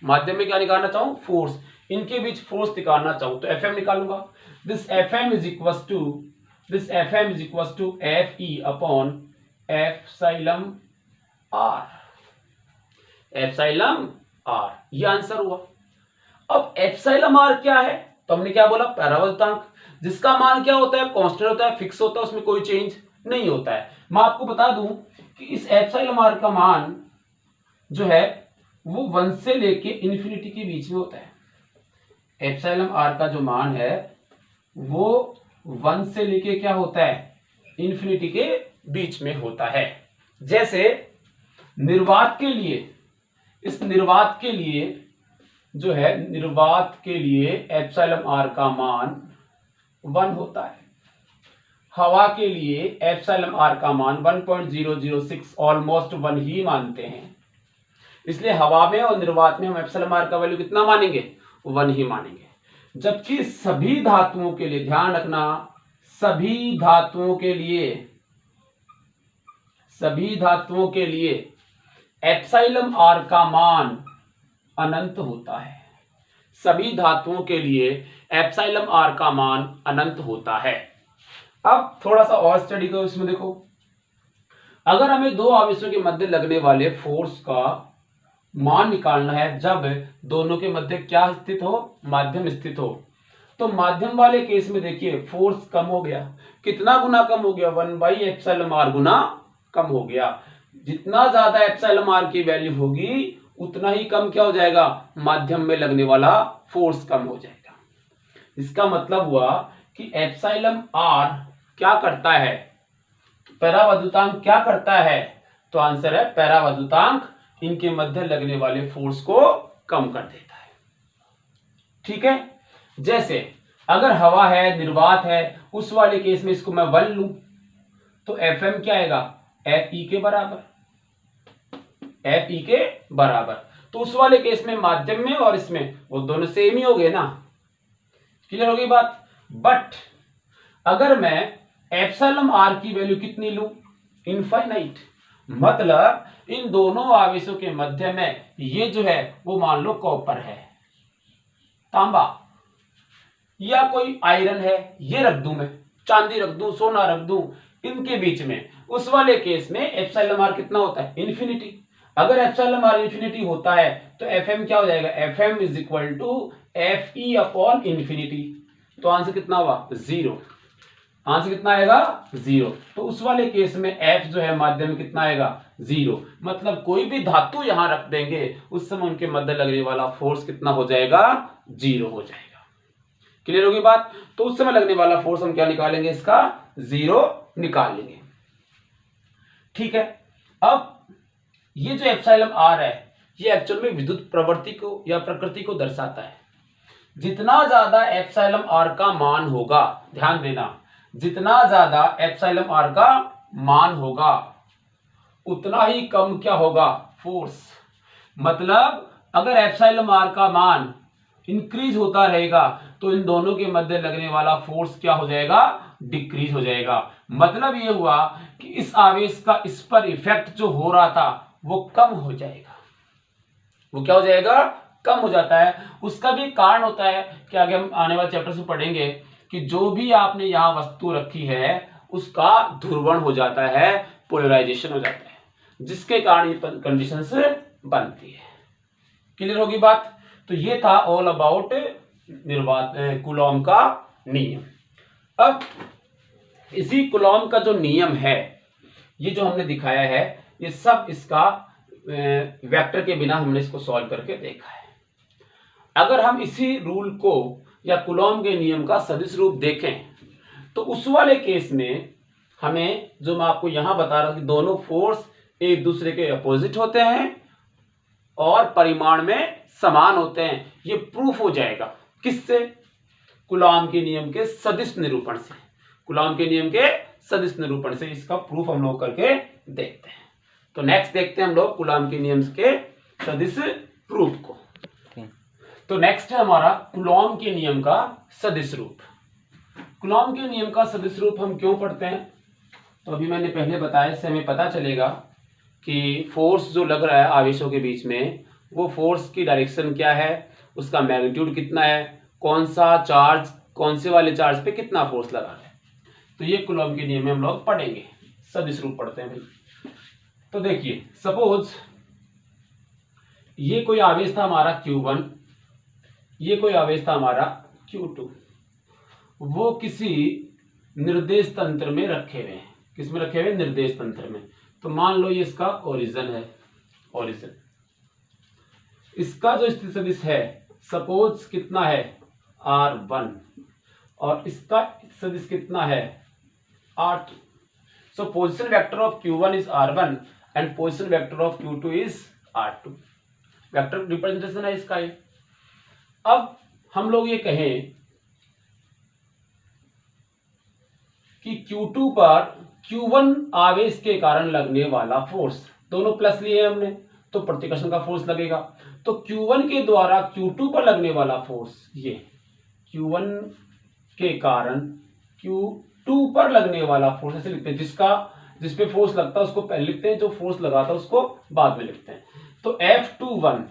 माध्यम में क्या निकालना चाहूं, फोर्स, इनके बीच फोर्स निकालना चाहूं तो एफ एम निकालूंगा। This F m is equal to, this F m is equal to F E upon epsilon r, epsilon r, ये आंसर हुआ। अब एप्सिलॉन आर क्या है, तो हमने क्या बोला, परावैद्युतांक, जिसका मान क्या होता है, कांस्टेंट होता है, फिक्स होता है, उसमें कोई चेंज नहीं होता है। मैं आपको बता दूं कि इस एप्सिलॉन आर का मान जो है वो 1 से लेके इन्फिनिटी के बीच में होता है। एप्सिलॉन आर का जो मान है वो 1 से लेके क्या होता है, इन्फिनिटी के बीच में होता है। जैसे निर्वात के लिए, इस निर्वात के लिए जो है, निर्वात के लिए एप्सिलॉन आर का मान 1 होता है, हवा के लिए एप्सिलॉन आर का मान 1.006 ऑलमोस्ट 1 ही मानते हैं, इसलिए हवा में और निर्वात में हम एप्सिलॉन आर का वैल्यू कितना मानेंगे, 1 ही मानेंगे। जबकि सभी धातुओं के लिए, ध्यान रखना, सभी धातुओं के लिए एप्सिलॉन आर का मान अनंत होता है। सभी धातुओं के लिए एप्सिलॉन आर का मान अनंत होता है। अब थोड़ा सा और स्टडी करो इसमें। देखो, अगर हमें दो आवेशों के मध्य लगने वाले फोर्स का मान निकालना है जब दोनों के मध्य क्या स्थित हो, माध्यम स्थित हो, तो माध्यम वाले केस में देखिए फोर्स कम हो गया। कितना गुना कम हो गया, 1/ε गुना कम हो गया। जितना ज्यादा एप्सिलॉन आर की वैल्यू होगी उतना ही कम क्या हो जाएगा, माध्यम में लगने वाला फोर्स कम हो जाएगा। इसका मतलब हुआ कि एप्सिलॉन आर क्या करता है, परावैद्युतांक क्या करता है, तो आंसर है परावैद्युतांक इनके मध्य लगने वाले फोर्स को कम कर देता है। ठीक है, जैसे अगर हवा है, निर्वात है, उस वाले केस में इसको मैं 1 लूं तो Fm क्या आएगा, Fe के बराबर, Fe के बराबर। तो उस वाले केस में माध्यम में और इसमें वो दोनों सेम ही हो गए ना। क्लियर हो गई बात। बट अगर मैं एप्सिलॉन आर की वैल्यू कितनी लूं, इनफाइनाइट, मतलब इन दोनों आवेशों के मध्य में ये जो है वो मान लो कॉपर है, तांबा या कोई आयरन है, ये रख दूं मैं, चांदी रख दूं, सोना रख दूं, इनके बीच में, उस वाले केस में एप्सिलॉन आर कितना होता है, इन्फिनिटी। अगर एप्सिलॉन आर इन्फिनिटी होता है तो Fm क्या हो जाएगा, Fm is equal to Fe upon infinity. तो आंसर कितना हुआ, 0। आंसर कितना आएगा, 0। तो उस वाले केस में F जो है माध्यम में कितना आएगा, 0। मतलब कोई भी धातु यहां रख देंगे उस समय उनके मध्य लगने वाला फोर्स कितना हो जाएगा, 0 हो जाएगा। क्लियर होगी बात। तो उस समय लगने वाला फोर्स हम क्या निकालेंगे, इसका 0 निकाल लेंगे। ठीक है, अब ये जो एप्सिलॉन आर है ये एक्चुअल में विद्युत प्रवृत्ति को या प्रकृति को दर्शाता है। जितना ज्यादा एप्सिलॉन आर का मान होगा, ध्यान देना, जितना ज्यादा एप्सिलॉन आर का मान होगा उतना ही कम क्या होगा, फोर्स। मतलब अगर एप्सिलॉन आर का मान इंक्रीज होता रहेगा तो इन दोनों के मध्य लगने वाला फोर्स क्या हो जाएगा, डिक्रीज हो जाएगा। मतलब ये हुआ कि इस आवेश का इस पर इफेक्ट जो हो रहा था वो कम हो जाएगा। वो क्या हो जाएगा, कम हो जाता है। उसका भी कारण होता है कि आगे हम आने वाले चैप्टर में पढ़ेंगे कि जो भी आपने यहां वस्तु रखी है उसका ध्रुवण हो जाता है, पोलराइजेशन हो जाता है, जिसके कारण ये कंडीशंस बनती है। क्लियर होगी बात। तो ये था ऑल अबाउट निर्वात कूलॉम का नियम। अब इसी कूलॉम का जो नियम है, ये जो हमने दिखाया है, ये सब इसका वेक्टर के बिना हमने इसको सॉल्व करके देखा है। अगर हम इसी रूल को या कूलॉम के नियम का सदिश रूप देखें तो उस वाले केस में हमें, जो मैं आपको यहां बता रहा हूं कि दोनों फोर्स एक दूसरे के अपोजिट होते हैं और परिमाण में समान होते हैं, ये प्रूफ हो जाएगा। किससे, कूलॉम के नियम के सदिश निरूपण से। कूलॉम के नियम के सदिश निरूपण से इसका प्रूफ हम लोग करके देखते हैं। तो नेक्स्ट देखते हैं हम लोग कूलॉम के नियम के सदिश रूप को। तो नेक्स्ट है हमारा कूलॉम के नियम का सदिश रूप। कूलॉम के नियम का सदिश रूप हम क्यों पढ़ते हैं, तो अभी मैंने पहले बताया, इससे हमें पता चलेगा कि फोर्स जो लग रहा है आवेशों के बीच में, वो फोर्स की डायरेक्शन क्या है, उसका मैग्नीट्यूड कितना है, कौन सा चार्ज कौन से वाले चार्ज पे कितना फोर्स लगा है। तो ये कूलॉम के नियम में हम लोग पढ़ेंगे, सदिश रूप पढ़ते हैं भाई। तो देखिए, सपोज ये कोई आवेश था हमारा Q1, ये कोई आवेश था हमारा Q2, वो किसी निर्देश तंत्र में रखे हुए हैं। किस में रखे हुए, निर्देश तंत्र में। तो मान लो ये इसका ओरिजिन है, ओरिजिन। इसका जो स्थिति सदिश है सपोज कितना है, R1, और इसका सदिश कितना है, R2। So position vector of Q1 is R1 and position vector of Q2 is R2। Vector representation है इसका ये। अब हम लोग ये कहें कि Q2 पर Q1 आवेश के कारण लगने वाला फोर्स, दोनों प्लस लिए हमने तो प्रतिकर्षण का फोर्स लगेगा, तो Q1 के द्वारा Q2 पर लगने वाला फोर्स, ये Q1 के कारण Q2 पर लगने वाला फोर्स ऐसे लिखते हैं, जिस पे फोर्स लगता है उसको पहले लिखते हैं, जो फोर्स लगाता है उसको बाद में लिखते हैं। तो F21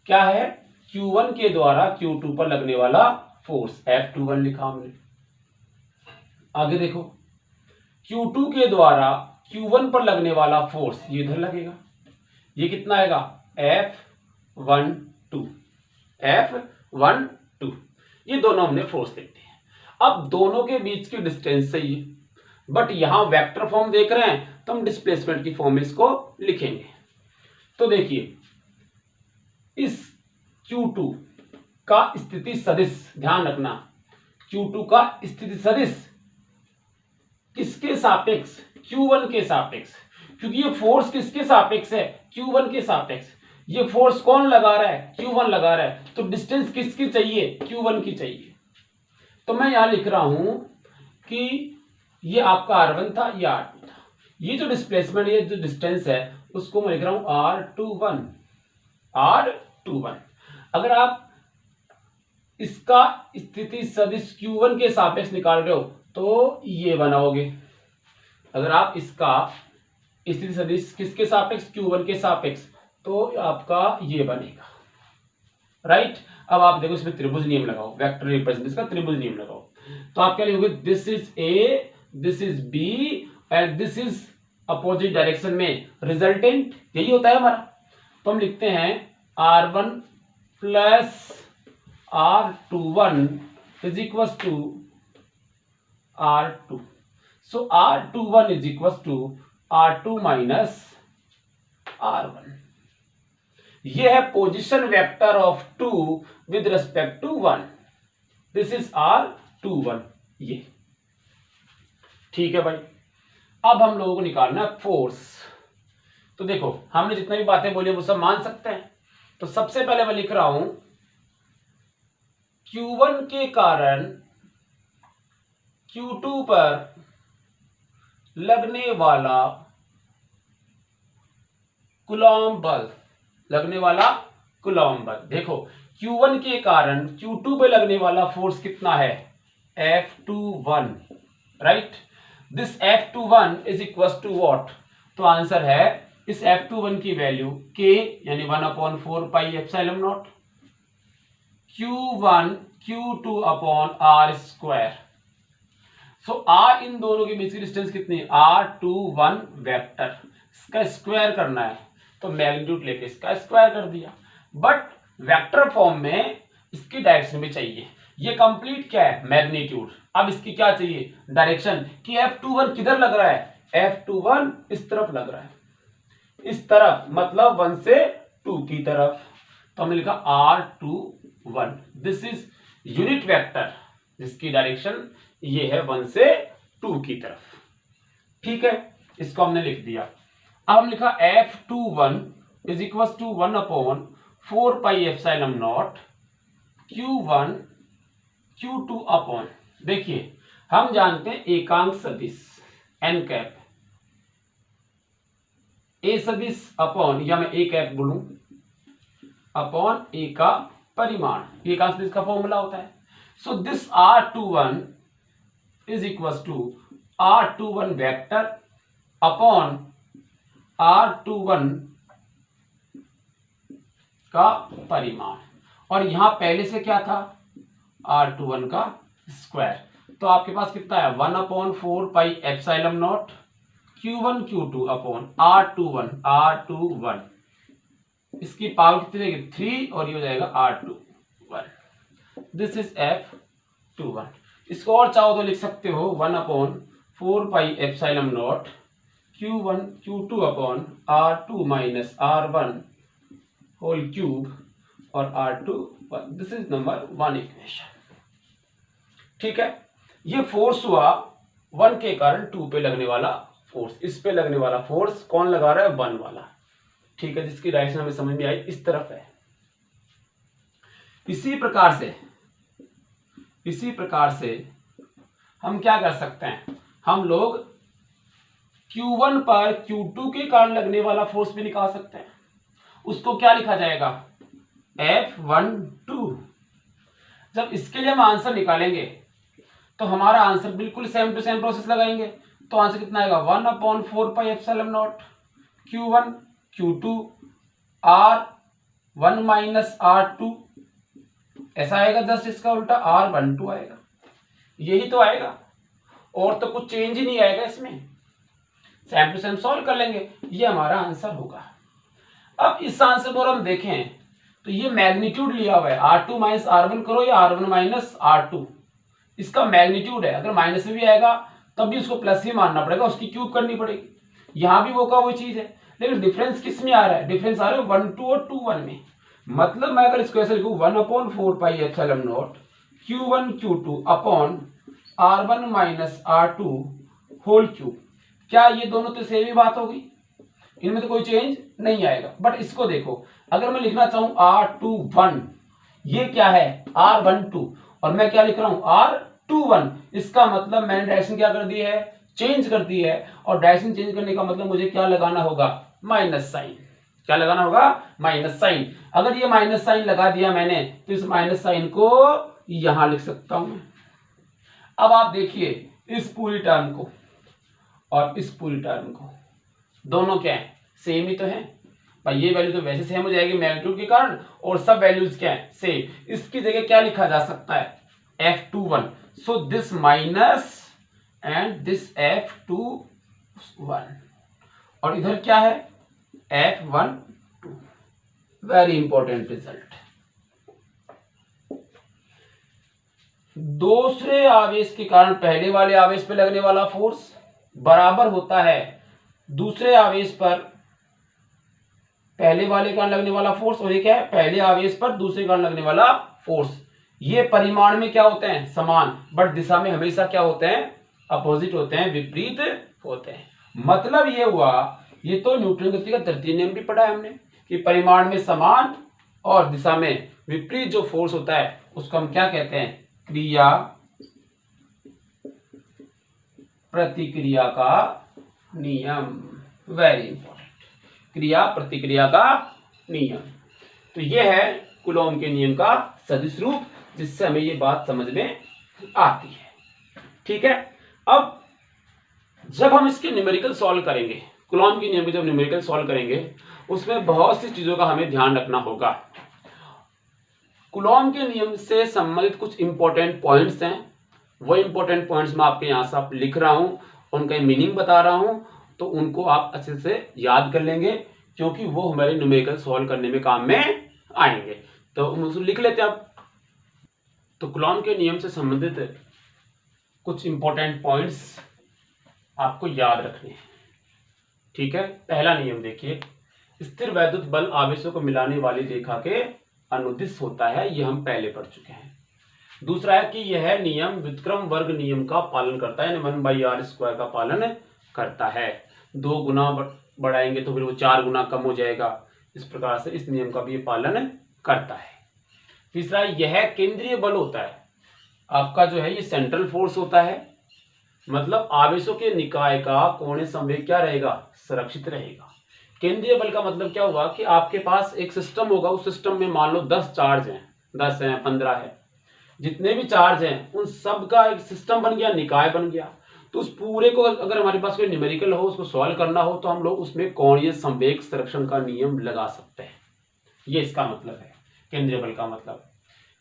क्या है, Q1 के द्वारा Q2 पर लगने वाला फोर्स, F21 लिखा हमने। आगे देखो, Q2 के द्वारा Q1 पर लगने वाला फोर्स ये इधर लगेगा, ये कितना आएगा, F12, ये दोनों हमने फोर्स लिख दिए। अब दोनों के बीच की डिस्टेंस सही है, बट यहां वेक्टर फॉर्म देख रहे हैं तो हम डिस्प्लेसमेंट की फॉर्म में इसको लिखेंगे। तो देखिए, इस Q2 का स्थिति सदिश, ध्यान रखना, Q2 का स्थिति सदिश किसके सापेक्ष, Q1 के सापेक्ष, क्योंकि ये फोर्स किसके सापेक्ष है, Q1 के सापेक्ष। ये फोर्स कौन लगा रहा है, Q1 लगा रहा है, तो डिस्टेंस किसकी चाहिए, Q1 की चाहिए। तो मैं यहां लिख रहा हूं कि ये आपका R1 था, ये R2 था, ये जो डिस्प्लेसमेंट, ये जो डिस्टेंस है उसको मैं लिख रहा हूं R21। अगर आप इसका स्थिति सदिश Q1 के सापेक्ष निकाल रहे हो तो ये बनाओगे। अगर आप इसका स्थिति सदिश किसके सापेक्ष, Q1 के सापेक्ष, तो आपका ये बनेगा, राइट। अब आप देखो, इसमें त्रिभुज नियम लगाओ, वेक्टर रिप्रेजेंटेशन का त्रिभुज नियम लगाओ। तो आप क्या लिखोगे, this is A, this is B and this is opposite direction में रिजल्टेंट, यही होता है हमारा। तो हम लिखते हैं R1 plus R21 is equal to R2। So R21 is equal to R2 minus R1। ये है position vector of 2 with respect to 1। This is R21, ये ठीक है भाई। अब हम लोगों को निकालना है फोर्स। तो देखो, हमने जितनी भी बातें बोली वो सब मान सकते हैं। तो सबसे पहले मैं लिख रहा हूं Q1 के कारण Q2 पर लगने वाला कूलॉम बल, देखो Q1 के कारण Q2 पे लगने वाला फोर्स कितना है, F21, right. This F21 is equal to what, तो आंसर है इस F21 की वैल्यू K यानी 1/4 pi epsilon naught Q1 Q2 upon R square. So R इन दोनों के बीच की डिस्टेंस कितनी है, R21 वेक्टर, इसका स्क्वायर करना है तो मैग्नीट्यूड लेके इसका स्क्वायर कर दिया, बट वेक्टर फॉर्म में इसकी डायरेक्शन भी चाहिए। ये कंप्लीट क्या है, मैग्नीट्यूड। अब इसकी क्या चाहिए, डायरेक्शन, कि F21 किधर लग रहा है, F21 इस तरफ लग रहा है, इस तरफ मतलब 1 से 2 की तरफ। तो हमने लिखा R21, this is unit vector जिसकी डायरेक्शन ये है 1 से 2 की तरफ, ठीक है। इसको हमने लिख दिया। अब हम लिखा F21 is equal to 1/4 pi epsilon naught Q1 Q2 upon, देखिए हम जानते हैं एकांक सदिश n कैप, ए सदिश अपॉन, या मैं ए कैप बोलूं, अपॉन ए का परिमाण, एकांक सदिश का फॉर्मूला होता है। So this R21 is equal to R21 vector upon R21 का परिमाण, और यहां पहले से क्या था, R21 का स्क्वायर। तो आपके पास कितना है, 1/4 pi epsilon naught Q1 Q2 upon R21, इसकी पावर कितनी रहेगी 3, और ये हो जाएगा R21। This is F21। इसको और चाहो तो लिख सकते हो 1/4 pi epsilon naught Q1 Q2 upon R2 minus R1 whole cube और R21। This is number 1 equation, ठीक है। ये फोर्स हुआ 1 के कारण 2 पे लगने वाला फोर्स, इस पे लगने वाला फोर्स कौन लगा रहा है, 1 वाला, ठीक है, जिसकी डायरेक्शन हमें समझ में आई, इस तरफ है। इसी प्रकार से हम क्या कर सकते हैं, हम लोग Q1 पर Q2 के कारण लगने वाला फोर्स भी निकाल सकते हैं। उसको क्या लिखा जाएगा, F12। जब इसके लिए हम आंसर निकालेंगे तो हमारा आंसर बिल्कुल सेम टू सेम प्रोसेस लगाएंगे, तो आंसर कितना आएगा 1/4πε0 Q1 Q2 R1 minus R2, ऐसा आएगा। जस्ट इसका उल्टा R12 आएगा, यही तो आएगा, और तो कुछ चेंज ही नहीं आएगा इसमें। सेम टू सेम सॉल्व कर लेंगे, ये हमारा आंसर होगा। अब इस आंसर को हम देखें तो ये मैग्नीट्यूड लिया हुआ है, R2 माइनस R1 करो या R1 माइनस R2, इसका मैग्नीट्यूड है। अगर माइनस में भी आएगा तब भी उसको प्लस ही मानना पड़ेगा, उसकी क्यूब करनी पड़ेगी। यहां भी वो का वो चीज है, लेकिन डिफरेंस किस में आ रहा है, डिफरेंस आ रहा है 1 2 और 2 1 में। मतलब मैं अगर इसको ऐसे लिखूं 1/4πε0 Q1 Q2 upon R1 minus R2 whole cube, क्या ये दोनों तो सेम ही बात होगी, इनमें तो कोई चेंज नहीं आएगा। बट इसको देखो, अगर मैं लिखना चाहूं R21, ये क्या है R12, और मैं क्या लिख रहा हूं R21, इसका मतलब मैंने डायरेक्शन क्या कर दी है, चेंज कर दी है। और डायरेक्शन चेंज करने का मतलब मुझे क्या लगाना होगा, माइनस साइन। क्या लगाना होगा, माइनस साइन। अगर ये माइनस साइन लगा दिया मैंने तो इस माइनस साइन को यहां लिख सकता हूं मैं। अब आप देखिए इस पूरी टर्म को और इस पूरी टर्म को, दोनों क्या है, सेम ही तो है भाई। ये वैल्यू तो वैसे सेम हो जाएगी मैग्नीट्यूड के कारण, और सब वैल्यूज क्या है, सेम। इसकी जगह क्या लिखा जा सकता है, F21। So this minus and this F21, और इधर क्या है F12। Very important result. दूसरे आवेश के कारण पहले वाले आवेश पे लगने वाला फोर्स बराबर होता है दूसरे आवेश पर पहले वाले कारण लगने वाला फोर्स, और ये क्या है, पहले आवेश पर दूसरे कारण लगने वाला फोर्स। ये परिमाण में क्या होते हैं, समान, बट दिशा में हमेशा क्या होते हैं, अपोजिट होते हैं, विपरीत होते हैं। मतलब ये हुआ, ये तो न्यूटन गति का तृतीय नियम भी पढ़ा है हमने, कि परिमाण में समान और दिशा में विपरीत जो फोर्स होता है उसको हम क्या कहते हैं, क्रिया प्रतिक्रिया का नियम। वेरी इंपॉर्टेंट, क्रिया प्रतिक्रिया का नियम। तो यह है कूलॉम के नियम का सदिश रूप, जिससे हमें ये बात समझ में आती है। ठीक है, अब जब हम इसके न्यूमेरिकल सॉल्व करेंगे, कूलॉम के नियम के जब न्यूमेरिकल सॉल्व करेंगे, उसमें बहुत सी चीजों का हमें ध्यान रखना होगा। कूलॉम के नियम से संबंधित कुछ इंपॉर्टेंट पॉइंट्स हैं, वो इंपॉर्टेंट पॉइंट्स मैं आपके यहां से लिख रहा हूं, उनका मीनिंग बता रहा हूं, तो उनको आप अच्छे से याद कर लेंगे, क्योंकि वो हमारे न्यूमेरिकल सॉल्व करने में काम में आएंगे। तो उसको लिख लेते हैं अब। तो कूलॉम के नियम से संबंधित कुछ इंपॉर्टेंट पॉइंट्स आपको याद रखने हैं। ठीक है, पहला नियम देखिए, स्थिर वैद्युत बल आवेशों को मिलाने वाली रेखा के अनुदिश होता है, ये हम पहले पढ़ चुके हैं। दूसरा है कि यह नियम व्युत्क्रम वर्ग नियम का पालन करता है, 1/r² का पालन करता है। 2 गुना बढ़ाएंगे तो फिर वो 4 गुना कम हो जाएगा, इस प्रकार से इस नियम का भी ये पालन करता है। तीसरा, यह केंद्रीय बल होता है, आपका जो है ये सेंट्रल फोर्स होता है, मतलब आवेशों के निकाय का कोणीय संवेग क्या रहेगा, संरक्षित रहेगा। केंद्रीय बल का मतलब क्या हुआ कि आपके पास एक सिस्टम होगा, उस सिस्टम में मान लो 10 चार्ज हैं, 10 हैं, 15 है, जितने भी चार्ज हैं उन सब का एक सिस्टम बन गया, निकाय बन गया। तो उस पूरे को अगर हमारे पास कोई न्यूमेरिकल हो, उसको सॉल्व करना हो, तो हम लोग उसमें कोणीय संवेग संरक्षण का नियम लगा सकते हैं। ये इसका मतलब है केंद्रीय बल का मतलब।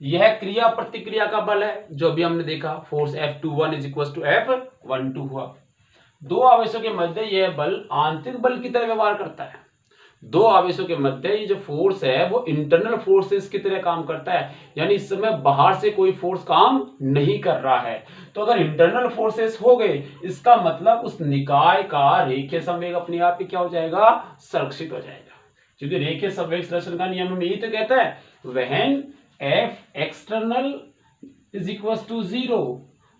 यह क्रिया प्रतिक्रिया का बल है, जो भी हमने देखा, फोर्स F21 = F12 हुआ। 2 आवेशों के मध्य यह बल आंतरिक बल की तरह व्यवहार करता है। 2 आवेशों के मध्य ये जो फोर्स है वो इंटरनल फोर्सेस की तरह काम करता है, यानी इस समय बाहर से कोई फोर्स काम नहीं कर रहा है। तो अगर इंटरनल फोर्सेस हो गए, इसका मतलब उस निकाय का रेखीय संवेग अपने आप ही क्या हो जाएगा, संरक्षित हो जाएगा। क्योंकि रेखीय संवेग संरक्षण का नियम हमें यही तो कहता है, when F external = 0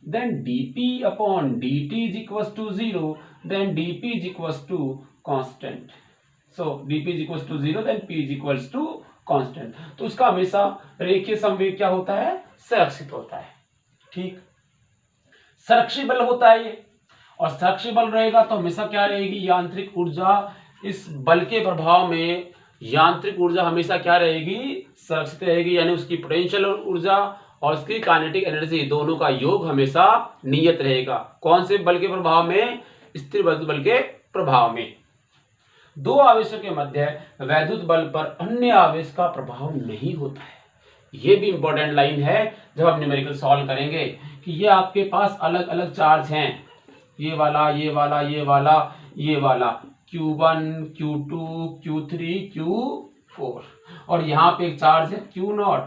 then dP/dt = 0 then dP = constant. So dP = 0 then P = constant. तो उसका हमेशा रेखीय संवेग क्या होता है, संरक्षित होता है। ठीक, संरक्षित बल होता है ये। और संरक्षक बल रहेगा तो हमेशा क्या रहेगी, यांत्रिक ऊर्जा। इस बल के प्रभाव में यांत्रिक ऊर्जा हमेशा क्या रहेगी, संरक्षित रहेगी, यानी उसकी पोटेंशियल ऊर्जा और उसकी काइनेटिक एनर्जी दोनों का योग हमेशा नियत रहेगा। कौन से बल के प्रभाव में, स्थिर वैद्युत बल के प्रभाव में। दो आवेशों के मध्य वैद्युत बल पर अन्य आवेश का प्रभाव नहीं होता है। ये भी इंपॉर्टेंट लाइन है जब आप न्यूमेरिकल सॉल्व करेंगे कि ये आपके पास अलग अलग चार्ज हैं, ये वाला, ये वाला, ये वाला, ये वाला, Q1, Q2, Q3, Q4 और यहाँ पे एक चार्ज है Q0।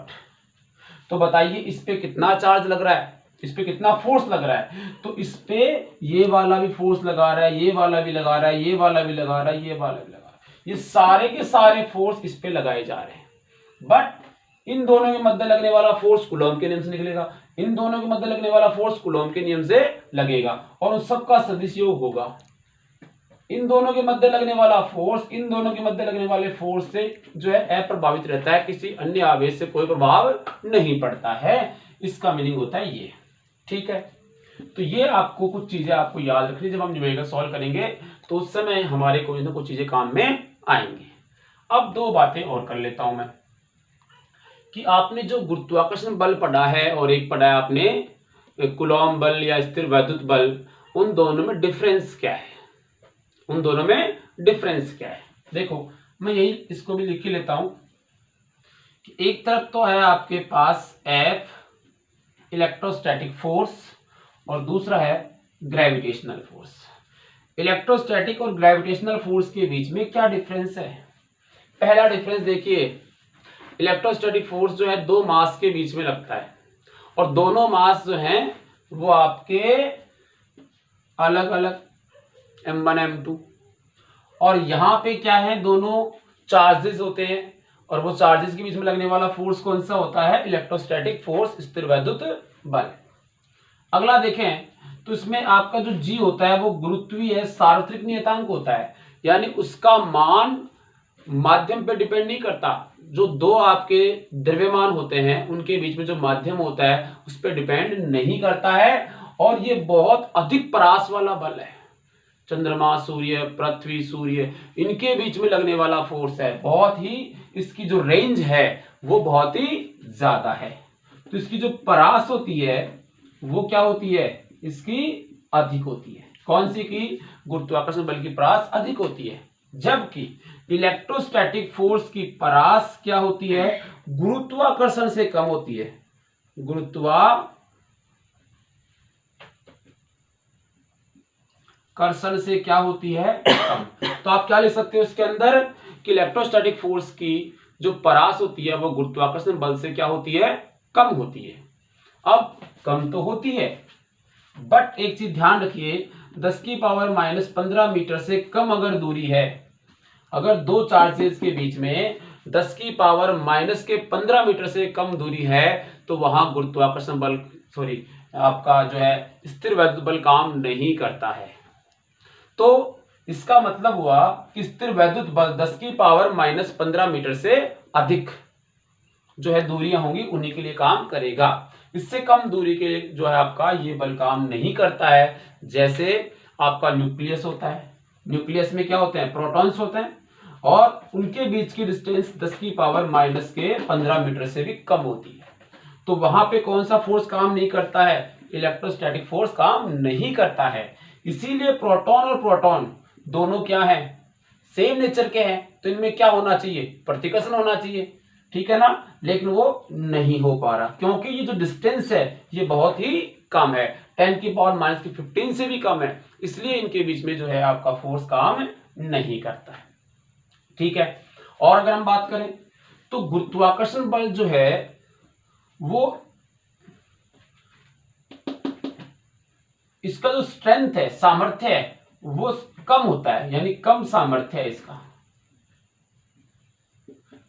तो बताइए इस पे कितना चार्ज लग रहा है, इस पे कितना फोर्स लग रहा है। तो इस पे ये वाला भी फोर्स लगा रहा है, ये वाला भी लगा रहा है, ये वाला भी लगा रहा है, ये वाला भी लगा रहा है, ये सारे के सारे फोर्स इस पे लगाए जा रहे हैं। बट इन दोनों के मध्य लगने वाला फोर्स कूलॉम के नियम से निकलेगा, इन दोनों के मध्य लगने वाला फोर्स कूलॉम के नियम से लगेगा और उन सबका सदिश योग होगा। इन दोनों के मध्य लगने वाला फोर्स इन दोनों के मध्य लगने वाले फोर्स से जो है अप्रभावित रहता है, किसी अन्य आवेश से कोई प्रभाव नहीं पड़ता है। इसका मीनिंग होता है ये। ठीक है, तो ये आपको कुछ चीजें आपको याद रखनी, जब हम न्यूमेरिकल सॉल्व करेंगे तो उस समय हमारे कोई ना कुछ चीजें काम में आएंगी। अब दो बातें और कर लेता हूं मैं कि आपने जो गुरुत्वाकर्षण बल पढ़ा है और एक पढ़ा है आपने कूलॉम बल या स्थिर वैद्युत बल, उन दोनों में डिफरेंस क्या है, उन दोनों में डिफरेंस क्या है। देखो मैं यही इसको भी लिख ही लेता हूं कि एक तरफ तो है आपके पास F इलेक्ट्रोस्टैटिक फोर्स और दूसरा है ग्रेविटेशनल फोर्स। इलेक्ट्रोस्टैटिक और ग्रेविटेशनल फोर्स के बीच में क्या डिफरेंस है। पहला डिफरेंस देखिए, इलेक्ट्रोस्टैटिक फोर्स जो है दो मास के बीच में लगता है और दोनों मास जो हैं वो आपके अलग अलग m1 m2 और यहाँ पे क्या है, दोनों चार्जेस होते हैं और वो चार्जेस के बीच में लगने वाला फोर्स कौन सा होता है, इलेक्ट्रोस्टैटिक फोर्स, स्थिर वैद्युत बल। अगला देखें तो इसमें आपका जो G होता है वो गुरुत्वीय सार्वत्रिक नियतांक होता है, यानी उसका मान माध्यम पे डिपेंड नहीं करता। जो दो आपके द्रव्यमान होते हैं उनके बीच में जो माध्यम होता है उस पर डिपेंड नहीं करता है और ये बहुत अधिक परास वाला बल है। चंद्रमा, सूर्य, पृथ्वी, सूर्य, इनके बीच में लगने वाला फोर्स है, बहुत ही इसकी जो रेंज है वो बहुत ही ज्यादा है। तो इसकी जो परास होती है वो क्या होती है, इसकी अधिक होती है। कौन सी की, गुरुत्वाकर्षण बल की परास अधिक होती है, जबकि इलेक्ट्रोस्टैटिक फोर्स की परास क्या होती है, गुरुत्वाकर्षण से कम होती है। गुरुत्वाकर्षण से क्या होती है, कम। तो आप क्या लिख सकते हो इसके अंदर कि इलेक्ट्रोस्टैटिक फोर्स की जो परास होती है वो गुरुत्वाकर्षण बल से क्या होती है, कम होती है। अब कम तो होती है बट एक चीज ध्यान रखिए, 10⁻⁻15 मीटर से कम अगर दूरी है, अगर दो चार्जेस के बीच में 10⁻⁻15 मीटर से कम दूरी है तो वहां गुरुत्वाकर्षण बल आपका जो है स्थिर वैद्युत बल काम नहीं करता है। तो इसका मतलब हुआ कि स्थिर वैद्युत बल 10⁻⁻15 मीटर से अधिक जो है दूरियां होंगी उन्हीं के लिए काम करेगा। इससे कम दूरी के जो है आपका ये बल काम नहीं करता है। जैसे आपका न्यूक्लियस होता है, न्यूक्लियस में क्या होते हैं, प्रोटॉन्स होते हैं और उनके बीच की डिस्टेंस 10⁻⁻15 मीटर से भी कम होती है। तो वहां पे कौन सा फोर्स काम नहीं करता है, इलेक्ट्रोस्टैटिक फोर्स काम नहीं करता है। इसीलिए प्रोटॉन और प्रोटॉन दोनों क्या है, सेम नेचर के हैं, तो इनमें क्या होना चाहिए, प्रतिकर्षण होना चाहिए, ठीक है ना। लेकिन वो नहीं हो पा रहा क्योंकि ये जो डिस्टेंस है ये बहुत ही कम है, 10⁻⁻15 से भी कम है, इसलिए इनके बीच में जो है आपका फोर्स काम नहीं करता है। ठीक है, और अगर हम बात करें तो गुरुत्वाकर्षण बल जो है वो इसका जो स्ट्रेंथ है, सामर्थ्य है, वो कम होता है, यानी कम सामर्थ्य है इसका।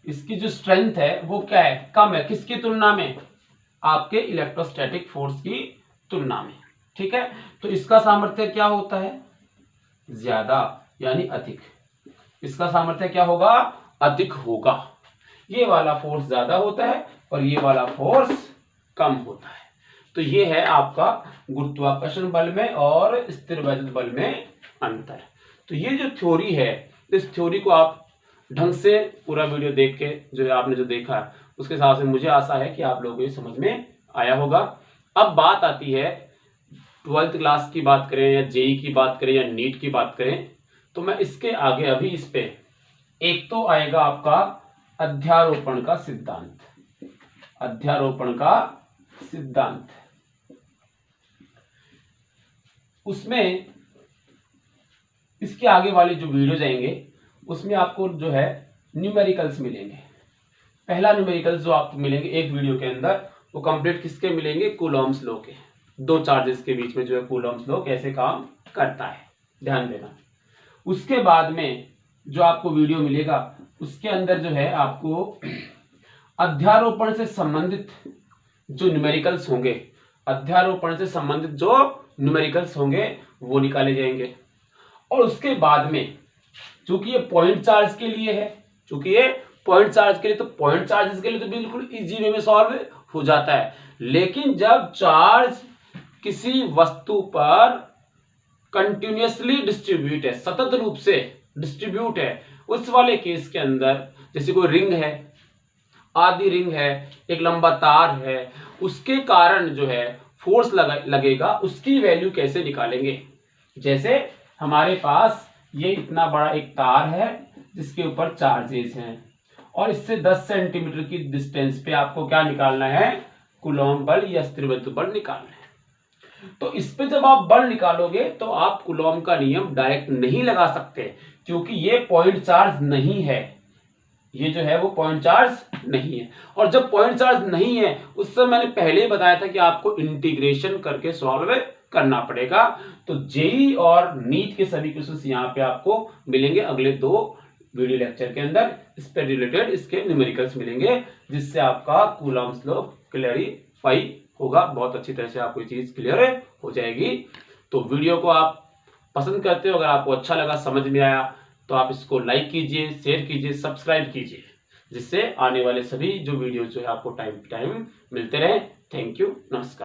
इसकी जो स्ट्रेंथ है वो क्या है, कम है। किसकी तुलना में, आपके इलेक्ट्रोस्टैटिक फोर्स की तुलना में। ठीक है, तो इसका सामर्थ्य क्या होता है, ज्यादा, यानी अधिक। इसका सामर्थ्य क्या होगा, अधिक होगा। ये वाला फोर्स ज्यादा होता है और ये वाला फोर्स कम होता है। तो ये है आपका गुरुत्वाकर्षण बल में और स्थिर वैद्युत बल में अंतर। तो ये जो थ्योरी है, इस थ्योरी को आप ढंग से पूरा वीडियो देख के जो है आपने जो देखा उसके हिसाब से मुझे आशा है कि आप लोगों को ये समझ में आया होगा। अब बात आती है 12th क्लास की बात करें या जेई की बात करें या नीट की बात करें, तो मैं इसके आगे अभी इस पे एक तो आएगा आपका अध्यारोपण का सिद्धांत। अध्यारोपण का सिद्धांत, उसमें इसके आगे वाली जो वीडियो जाएंगे उसमें आपको जो है न्यूमेरिकल्स मिलेंगे। पहला न्यूमेरिकल्स जो आपको मिलेंगे एक वीडियो के अंदर, वो कंप्लीट किसके मिलेंगे? कूलॉम्स लॉ के। दो चार्जेस के बीच में जो है कूलॉम्स लॉ कैसे काम करता है, ध्यान देना। उसके बाद में जो आपको वीडियो मिलेगा उसके अंदर जो है आपको अध्यारोपण से संबंधित जो न्यूमेरिकल्स होंगे, अध्यारोपण से संबंधित जो न्यूमेरिकल्स होंगे वो निकाले जाएंगे। और उसके बाद में चूंकि ये पॉइंट चार्ज के लिए है, चूंकि ये पॉइंट चार्ज के लिए, तो पॉइंट चार्जेस के लिए तो बिल्कुल इजी वे में सॉल्व हो जाता है। लेकिन जब चार्ज किसी वस्तु पर कंटिन्यूअसली डिस्ट्रीब्यूट है, सतत रूप से डिस्ट्रीब्यूट है, उस वाले केस के अंदर जैसे कोई रिंग है, आधी रिंग है, एक लंबा तार है, उसके कारण जो है फोर्स लगेगा, उसकी वैल्यू कैसे निकालेंगे? जैसे हमारे पास ये इतना बड़ा एक तार है जिसके ऊपर चार्जेस हैं और इससे 10 सेंटीमीटर की डिस्टेंस पे आपको क्या निकालना है? कूलॉम बल या स्थिर वैद्युत बल निकालना है। तो इस पे जब आप बल निकालोगे तो आप कूलॉम का नियम डायरेक्ट नहीं लगा सकते, क्योंकि ये पॉइंट चार्ज नहीं है, ये जो है वो पॉइंट चार्ज नहीं है। और जब पॉइंट चार्ज नहीं है उस समय मैंने पहले ही बताया था कि आपको इंटीग्रेशन करके सॉल्व करना पड़ेगा। तो जेई और नीट के सभी क्वेश्चंस यहाँ पे आपको मिलेंगे अगले 2 वीडियो लेक्चर के अंदर। इस पे रिलेटेड इसके न्यूमेरिकल्स मिलेंगे, जिससे आपका कूलॉम्स लॉ क्लैरिफाई होगा, बहुत अच्छी तरह से आपको ये चीज क्लियर हो जाएगी। तो वीडियो को आप पसंद करते हो, अगर आपको अच्छा लगा, समझ में आया, तो आप इसको लाइक कीजिए, शेयर कीजिए, सब्सक्राइब कीजिए, जिससे आने वाले सभी जो वीडियो जो है आपको टाइम टू टाइम मिलते रहे। थैंक यू, नमस्कार।